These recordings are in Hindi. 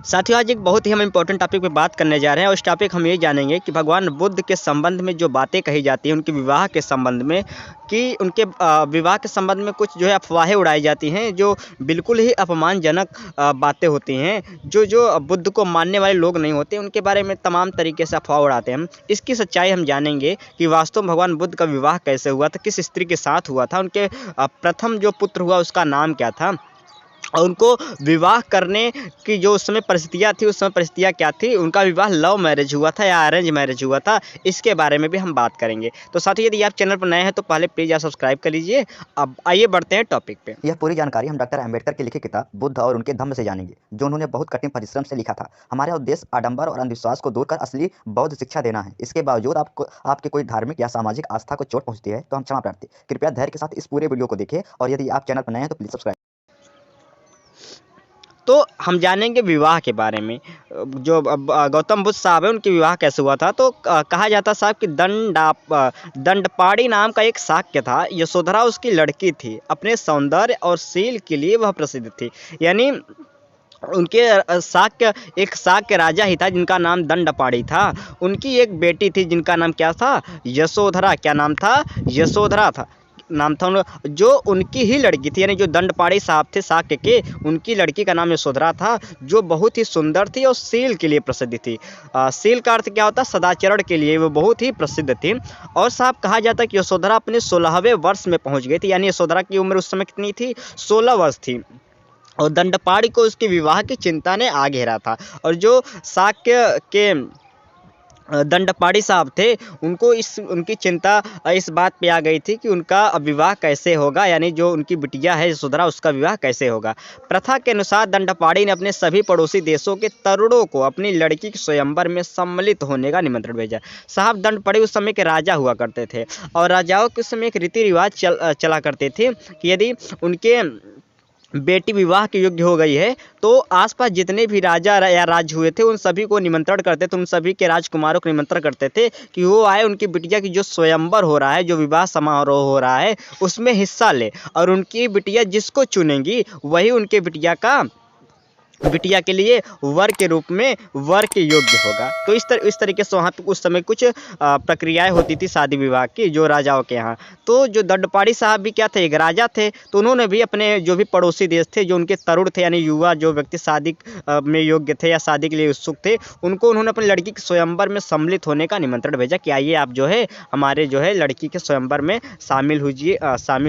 साथियों, आज एक बहुत ही हम इम्पोर्टेंट टॉपिक पे बात करने जा रहे हैं और उस टॉपिक हम ये जानेंगे कि भगवान बुद्ध के संबंध में जो बातें कही जाती हैं उनके विवाह के संबंध में, कि उनके विवाह के संबंध में कुछ जो है अफवाहें उड़ाई जाती हैं जो बिल्कुल ही अपमानजनक बातें होती हैं। जो जो बुद्ध को मानने वाले लोग नहीं होते उनके बारे में तमाम तरीके से अफवाह उड़ाते हैं। हम इसकी सच्चाई हम जानेंगे कि वास्तव में भगवान बुद्ध का विवाह कैसे हुआ था, किस स्त्री के साथ हुआ था, उनके प्रथम जो पुत्र हुआ उसका नाम क्या था, और उनको विवाह करने की जो उस समय परिस्थितियाँ थी, उस समय परिस्थितियाँ क्या थी, उनका विवाह लव मैरिज हुआ था या अरेंज मैरिज हुआ था, इसके बारे में भी हम बात करेंगे। तो साथियों, यदि आप चैनल पर नए हैं तो पहले प्लीज़ आप सब्सक्राइब कर लीजिए। अब आइए बढ़ते हैं टॉपिक पे। यह पूरी जानकारी हम डॉक्टर अम्बेडकर की लिखी किताब बुद्ध और उनके धम्म से जानेंगे, जो उन्होंने बहुत कठिन परिश्रम से लिखा था। हमारा उद्देश्य आडंबर और अंधविश्वास को दूर कर असली बौद्ध शिक्षा देना है। इसके बावजूद आपके कोई धार्मिक या सामाजिक आस्था को चोट पहुंचती है तो हम क्षमा प्रार्थी। कृपया धैर्य के साथ इस पूरे वीडियो को देखें और यदि आप चैनल पर नए हैं तो प्लीज़ सब्सक्राइब। तो हम जानेंगे विवाह के बारे में। जो गौतम बुद्ध साहब है उनके विवाह कैसे हुआ था। तो कहा जाता साहब कि दंडपाणी नाम का एक शाक्य था। यशोधरा उसकी लड़की थी। अपने सौंदर्य और शील के लिए वह प्रसिद्ध थी। यानी उनके एक शाक्य राजा ही था जिनका नाम दंडपाणी था। उनकी एक बेटी थी जिनका नाम क्या था, यशोधरा। क्या नाम था, यशोधरा था नाम था जो उनकी ही लड़की थी। यानी जो दंडपाणी साहब थे शाक्य के, उनकी लड़की का नाम यशोधरा था, जो बहुत ही सुंदर थी और शील के लिए प्रसिद्ध थी। शील का अर्थ क्या होता है, सदाचरण के लिए वो बहुत ही प्रसिद्ध थी। और साहब कहा जाता है कि यशोधरा अपने 16वें वर्ष में पहुंच गई थी। यानी यशोधरा की उम्र उस समय कितनी थी, 16 वर्ष थी। और दंडपाणी को उसके विवाह की चिंता ने आ घेरा था। और जो शाक्य के दंडपाणी साहब थे उनको उनकी चिंता इस बात पे आ गई थी कि उनका विवाह कैसे होगा, यानी जो उनकी बिटिया है यशोधरा उसका विवाह कैसे होगा। प्रथा के अनुसार दंडपाणी ने अपने सभी पड़ोसी देशों के तरुणों को अपनी लड़की के स्वयंवर में सम्मिलित होने का निमंत्रण भेजा। साहब दंडपाणी उस समय के राजा हुआ करते थे और राजाओं के समय एक रीति रिवाज चला करते थे कि यदि उनके बेटी विवाह के योग्य हो गई है तो आसपास जितने भी राजा या राज हुए थे उन सभी को निमंत्रण करते थे, उन सभी के राजकुमारों को निमंत्रण करते थे कि वो आए, उनकी बिटिया की जो स्वयंवर हो रहा है, जो विवाह समारोह हो रहा है उसमें हिस्सा ले। और उनकी बिटिया जिसको चुनेंगी वही उनके बिटिया के लिए वर के रूप में वर के योग्य होगा। तो इस तरीके से वहाँ पे उस समय कुछ प्रक्रियाएं होती थी शादी विवाह की जो राजाओं के यहाँ। तो जो दंडपाणी साहब भी क्या थे, एक राजा थे। तो उन्होंने भी अपने जो भी पड़ोसी देश थे, जो उनके तरुण थे यानी युवा जो व्यक्ति शादी में योग्य थे या शादी के लिए उत्सुक थे, उनको उन्होंने अपनी लड़की के स्वयंवर में सम्मिलित होने का निमंत्रण भेजा कि आइए आप जो है हमारे जो है लड़की के स्वयंवर में शामिल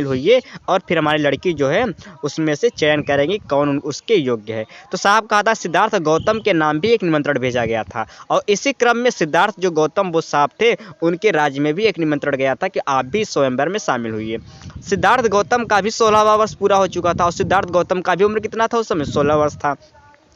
होइए और फिर हमारी लड़की जो है उसमें से चयन करेंगे कौन उसके योग्य है। तो साहब कहा था सिद्धार्थ गौतम के नाम भी एक निमंत्रण भेजा गया था। और इसी क्रम में सिद्धार्थ जो गौतम बुद्ध साहब थे उनके राज्य में भी एक निमंत्रण गया था कि आप भी स्वयंवर में शामिल हुइए। सिद्धार्थ गौतम का भी 16वां वर्ष पूरा हो चुका था और सिद्धार्थ गौतम का भी उम्र कितना था उस समय, 16 वर्ष था।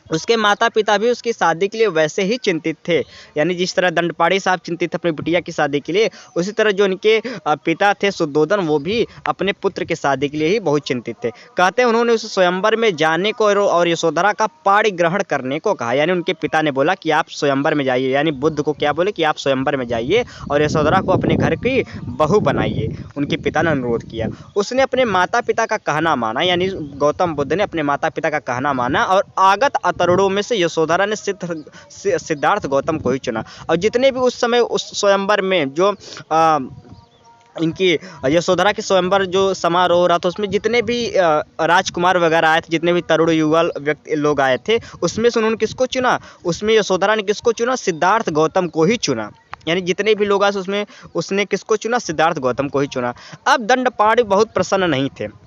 उसके माता पिता भी उसकी शादी के लिए वैसे ही चिंतित थे। यानी जिस तरह दंडपाणी साहब चिंतित थे अपनी बिटिया की शादी के लिए, उसी तरह जो उनके पिता थे शुद्धोधन, वो भी अपने पुत्र की शादी के लिए ही बहुत चिंतित थे। कहते हैं उन्होंने उस स्वयंवर में जाने को और यशोधरा का पाणी ग्रहण करने को कहा। यानी उनके पिता ने बोला कि आप स्वयंवर में जाइए, यानी बुद्ध को क्या बोले कि आप स्वयंवर में जाइए और यशोधरा को अपने घर की बहू बनाइए। उनके पिता ने अनुरोध किया। उसने अपने माता पिता का कहना माना, यानी गौतम बुद्ध ने अपने माता पिता का कहना माना और आगत तरुणों में से यशोधरा ने सिद्धार्थ गौतम को ही चुना। और जितने भी उस समय उस स्वयंवर में जो इनकी यशोधरा के स्वयंवर जो समारोह हो रहा था उसमें जितने भी राजकुमार वगैरह आए थे, जितने भी तरुण युवा व्यक्ति लोग आए थे, उसमें से उन्होंने किसको चुना, उसमें यशोधरा ने किसको चुना, सिद्धार्थ गौतम को ही चुना। यानी जितने भी लोग आए उसमें उसने किसको चुना, सिद्धार्थ गौतम को ही चुना। अब दंडपाणी बहुत प्रसन्न नहीं थे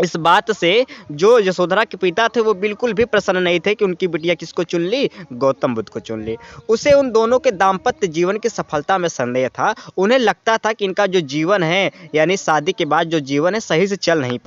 इस बात से। जो यशोधरा के पिता थे वो बिल्कुल भी प्रसन्न नहीं थे कि उनकी बिटिया किसको चुन ली, गौतम बुद्ध को चुन ली। उसे उन दोनों के दाम्पत्य जीवन की सफलता में संदेह था। उन्हें लगता था कि इनका जो जीवन है यानी शादी के बाद जो जीवन है सही से चल नहीं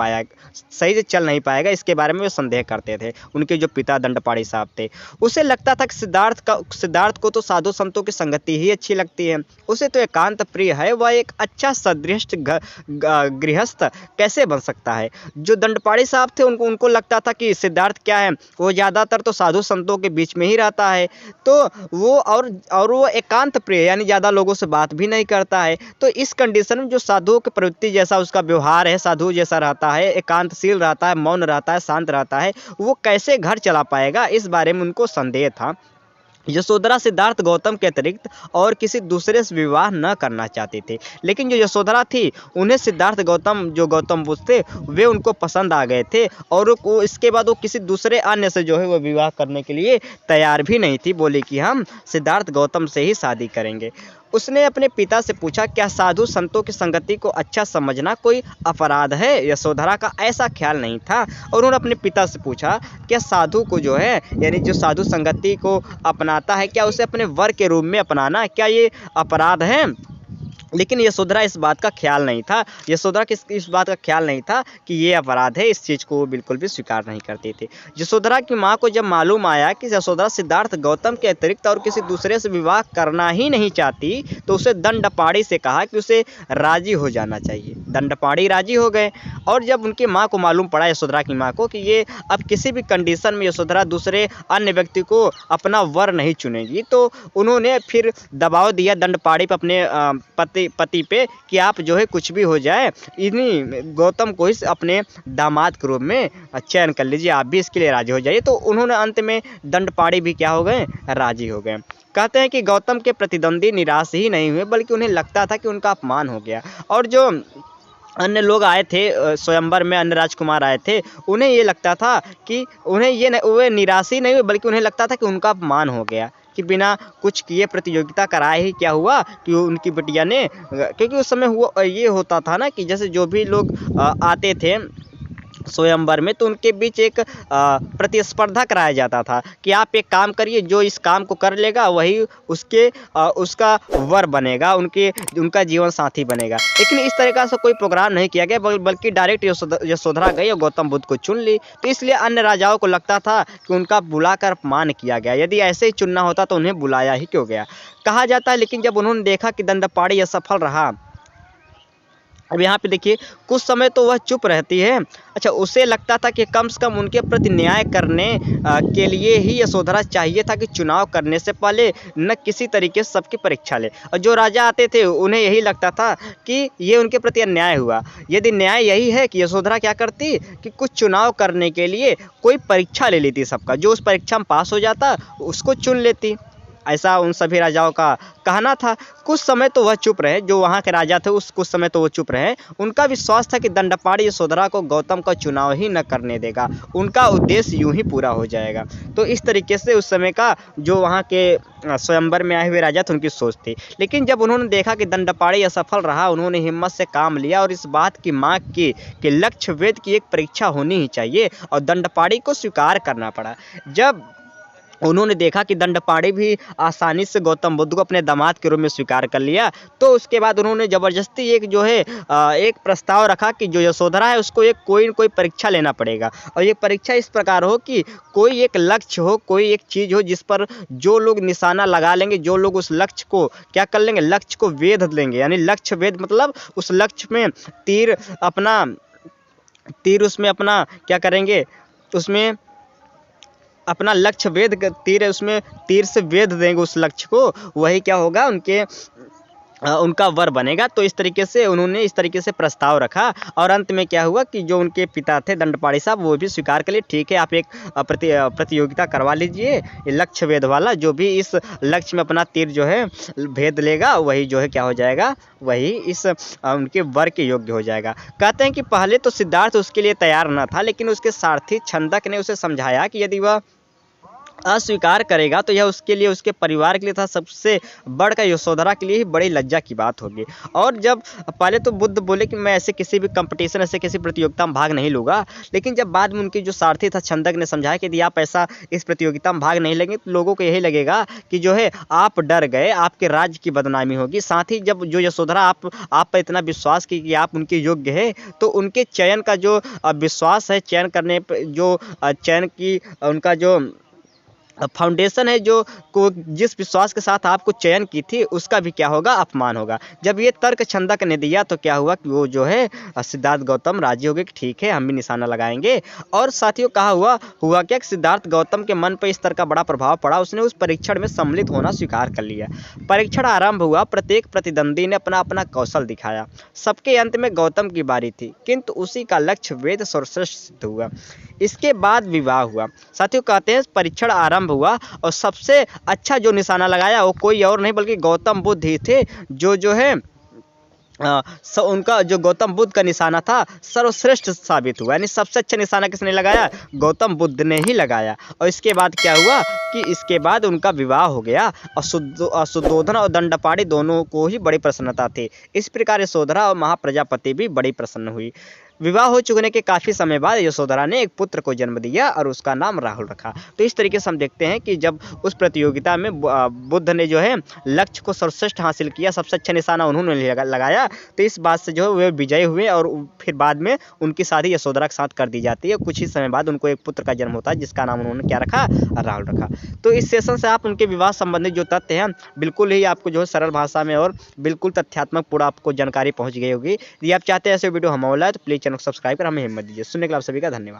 पाएगा। इसके बारे में वो संदेह करते थे। उनके जो पिता दंडपाणी साहब थे, उसे लगता था कि सिद्धार्थ को तो साधु संतों की संगति ही अच्छी लगती है, उसे तो एकांत प्रिय है, वह एक अच्छा सदृष्ट गृहस्थ कैसे बन सकता है जो दंडपाड़ी साहब थे उनको उनको लगता था कि सिद्धार्थ क्या है, वो ज़्यादातर तो साधु संतों के बीच में ही रहता है, तो वो और वो एकांत प्रिय यानी ज़्यादा लोगों से बात भी नहीं करता है। तो इस कंडीशन में जो साधुओं की प्रवृत्ति जैसा उसका व्यवहार है, साधु जैसा रहता है, एकांतशील रहता है, मौन रहता है, शांत रहता है, वो कैसे घर चला पाएगा, इस बारे में उनको संदेह था। यशोधरा सिद्धार्थ गौतम के अतिरिक्त और किसी दूसरे से विवाह न करना चाहती थी, लेकिन जो यशोधरा थी उन्हें सिद्धार्थ गौतम जो गौतम बुद्ध थे वे उनको पसंद आ गए थे, और वो इसके बाद वो किसी दूसरे अन्य से जो है वो विवाह करने के लिए तैयार भी नहीं थी। बोली कि हम सिद्धार्थ गौतम से ही शादी करेंगे। उसने अपने पिता से पूछा, क्या साधु संतों की संगति को अच्छा समझना कोई अपराध है? यशोधरा का ऐसा ख्याल नहीं था, और उन्होंने अपने पिता से पूछा, क्या साधु को जो है यानी जो साधु संगति को अपनाता है, क्या उसे अपने वर के रूप में अपनाना क्या ये अपराध है? लेकिन यशोधरा इस बात का ख्याल नहीं था, यशोधरा की इस बात का ख्याल नहीं था कि ये अपराध है, इस चीज़ को वो बिल्कुल भी स्वीकार नहीं करती थी। यशोधरा की माँ को जब मालूम आया कि यशोधरा सिद्धार्थ गौतम के अतिरिक्त और किसी दूसरे से विवाह करना ही नहीं चाहती, तो उसे दंडपाड़ी से कहा कि उसे राजी हो जाना चाहिए। दंडपाड़ी राजी हो गए, और जब उनकी माँ को मालूम पड़ा, यशोधरा की माँ को, कि ये अब किसी भी कंडीशन में यशोधरा दूसरे अन्य व्यक्ति को अपना वर नहीं चुनेगी, तो उन्होंने फिर दबाव दिया दंडपाड़ी पर अपने पति पे कि आप जो है कुछ भी हो जाए, इन्हीं गौतम को ही अपने दामाद के रूप में चयन कर लीजिए, आप भी इसके लिए राजी हो जाइए। तो उन्होंने अंत में दंडपाड़ी भी क्या हो गए, राजी हो गए। कहते हैं कि गौतम के प्रतिद्वंदी निराश ही नहीं हुए, बल्कि उन्हें लगता था कि उनका अपमान हो गया, और जो अन्य लोग आए थे स्वयंवर में, अन्य राजकुमार आए थे, उन्हें ये लगता था कि उन्हें ये वे निराश ही नहीं हुए, बल्कि उन्हें लगता था कि उनका अपमान हो गया, कि बिना कुछ किए प्रतियोगिता कराए ही क्या हुआ कि उनकी बिटिया ने, क्योंकि उस समय हुआ ये होता था ना कि जैसे जो भी लोग आते थे स्वयंवर में, तो उनके बीच एक प्रतिस्पर्धा कराया जाता था कि आप एक काम करिए, जो इस काम को कर लेगा वही उसका वर बनेगा, उनका जीवन साथी बनेगा। लेकिन इस तरीक़ा से कोई प्रोग्राम नहीं किया गया, बल्कि डायरेक्ट यशोधरा गई और गौतम बुद्ध को चुन ली। तो इसलिए अन्य राजाओं को लगता था कि उनका बुलाकर अपमान किया गया, यदि ऐसे ही चुनना होता तो उन्हें बुलाया ही क्यों गया, कहा जाता है। लेकिन जब उन्होंने देखा कि दंडपाड़ी असफल रहा, अब यहाँ पे देखिए कुछ समय तो वह चुप रहती है। अच्छा, उसे लगता था कि कम से कम उनके प्रति न्याय करने के लिए ही यशोधरा चाहिए था कि चुनाव करने से पहले न किसी तरीके से सबकी परीक्षा ले, और जो राजा आते थे उन्हें यही लगता था कि ये उनके प्रति अन्याय हुआ। यदि न्याय यही है कि यशोधरा क्या करती कि कुछ चुनाव करने के लिए कोई परीक्षा ले लेती सबका, जो उस परीक्षा में पास हो जाता उसको चुन लेती, ऐसा उन सभी राजाओं का कहना था। कुछ समय तो वह चुप रहे, जो वहाँ के राजा थे उस कुछ समय तो वो चुप रहे। उनका विश्वास था कि दंडपाड़ी यशोधरा को गौतम का चुनाव ही न करने देगा, उनका उद्देश्य यूं ही पूरा हो जाएगा। तो इस तरीके से उस समय का जो वहाँ के स्वयंवर में आए हुए राजा थे उनकी सोच थी। लेकिन जब उन्होंने देखा कि दंडपाड़ी असफल रहा, उन्होंने हिम्मत से काम लिया और इस बात की मांग की कि लक्ष्य वेद की एक परीक्षा होनी ही चाहिए, और दंडपाड़ी को स्वीकार करना पड़ा। जब उन्होंने देखा कि दंडपाड़ी भी आसानी से गौतम बुद्ध को अपने दामाद के रूप में स्वीकार कर लिया, तो उसके बाद उन्होंने ज़बरदस्ती एक जो है एक प्रस्ताव रखा कि जो यशोधरा है उसको एक कोई न कोई परीक्षा लेना पड़ेगा, और ये परीक्षा इस प्रकार हो कि कोई एक लक्ष्य हो, कोई एक चीज़ हो जिस पर जो लोग निशाना लगा लेंगे, जो लोग उस लक्ष्य को क्या कर लेंगे, लक्ष्य को वेध लेंगे, यानी लक्ष्य वेध मतलब उस लक्ष्य में तीर उसमें अपना क्या करेंगे, उसमें अपना लक्ष्य वेध तीर है, उसमें तीर से वेध देंगे उस लक्ष्य को, वही क्या होगा उनका वर बनेगा। तो इस तरीके से उन्होंने इस तरीके से प्रस्ताव रखा, और अंत में क्या हुआ कि जो उनके पिता थे दंडपाड़ी साहब, वो भी स्वीकार कर लिए, ठीक है आप एक प्रतियोगिता करवा लीजिए लक्ष्य वेध वाला, जो भी इस लक्ष्य में अपना तीर जो है भेद लेगा वही जो है क्या हो जाएगा, वही इस उनके वर के योग्य हो जाएगा। कहते हैं कि पहले तो सिद्धार्थ उसके लिए तैयार न था, लेकिन उसके सारथी छंदक ने उसे समझाया कि यदि वह अस्वीकार करेगा तो यह उसके लिए, उसके परिवार के लिए था, सबसे बढ़कर यशोधरा के लिए ही बड़ी लज्जा की बात होगी। और जब पहले तो बुद्ध बोले कि मैं ऐसे किसी भी कंपटीशन, ऐसे किसी प्रतियोगिता में भाग नहीं लूँगा, लेकिन जब बाद में उनकी जो सारथी था छंदक ने समझाया कि यदि आप ऐसा इस प्रतियोगिता में भाग नहीं लेंगे तो लोगों को यही लगेगा कि जो है आप डर गए, आपके राज्य की बदनामी होगी। साथ ही जब जो यशोधरा आप पर इतना विश्वास की कि आप उनके योग्य है, तो उनके चयन का जो विश्वास है, चयन करने पर जो चयन की उनका जो फाउंडेशन है जो को जिस विश्वास के साथ आपको चयन की थी उसका भी क्या होगा, अपमान होगा। जब ये तर्क छंदक ने दिया तो क्या हुआ कि वो जो है सिद्धार्थ गौतम राजी हो गए कि ठीक है हम भी निशाना लगाएंगे। और साथियों कहा हुआ क्या कि सिद्धार्थ गौतम के मन पर इस तरह का बड़ा प्रभाव पड़ा, उसने उस परीक्षण में सम्मिलित होना स्वीकार कर लिया। परीक्षण आरंभ हुआ, प्रत्येक प्रतिद्वंदी ने अपना अपना कौशल दिखाया। सबके अंत में गौतम की बारी थी, किंतु उसी का लक्ष्य वेद सर्वश्रेष्ठ सिद्ध हुआ। इसके बाद विवाह हुआ। साथियों कहते हैं परीक्षण आरंभ हुआ और सबसे अच्छा जो निशाना लगाया वो कोई और नहीं बल्कि गौतम बुद्ध ही थे, जो है उनका जो गौतम बुद्ध का निशाना था सर्वश्रेष्ठ साबित हुआ। यानी सबसे अच्छा निशाना किसने लगाया, गौतम बुद्ध ने ही लगाया। और इसके बाद क्या हुआ कि इसके बाद उनका विवाह हो गया और सुद्धोधन और दंडपाणि दोनों को ही बड़ी प्रसन्नता थी। इस प्रकार यशोधरा और महाप्रजापति भी बड़ी प्रसन्न हुई। विवाह हो चुकने के काफ़ी समय बाद यशोधरा ने एक पुत्र को जन्म दिया और उसका नाम राहुल रखा। तो इस तरीके से हम देखते हैं कि जब उस प्रतियोगिता में बुद्ध ने जो है लक्ष्य को सर्वश्रेष्ठ हासिल किया, सबसे अच्छा निशाना उन्होंने लगाया, तो इस बात से जो है वे विजयी हुए और फिर बाद में उनकी शादी यशोधरा के साथ कर दी जाती है। कुछ ही समय बाद उनको एक पुत्र का जन्म होता है जिसका नाम उन्होंने क्या रखा, राहुल रखा। तो इस सेशन से आप उनके विवाह संबंधित जो तथ्य हैं बिल्कुल ही आपको जो है सरल भाषा में और बिल्कुल तथ्यात्मक पूरा आपको जानकारी पहुँच गई होगी। यदि आप चाहते हैं ऐसे वीडियो हम लाए तो प्लीज़ चैनल को सब्सक्राइब कर हमें हिम्मत दीजिए। सुनने के लिए आप सभी का धन्यवाद।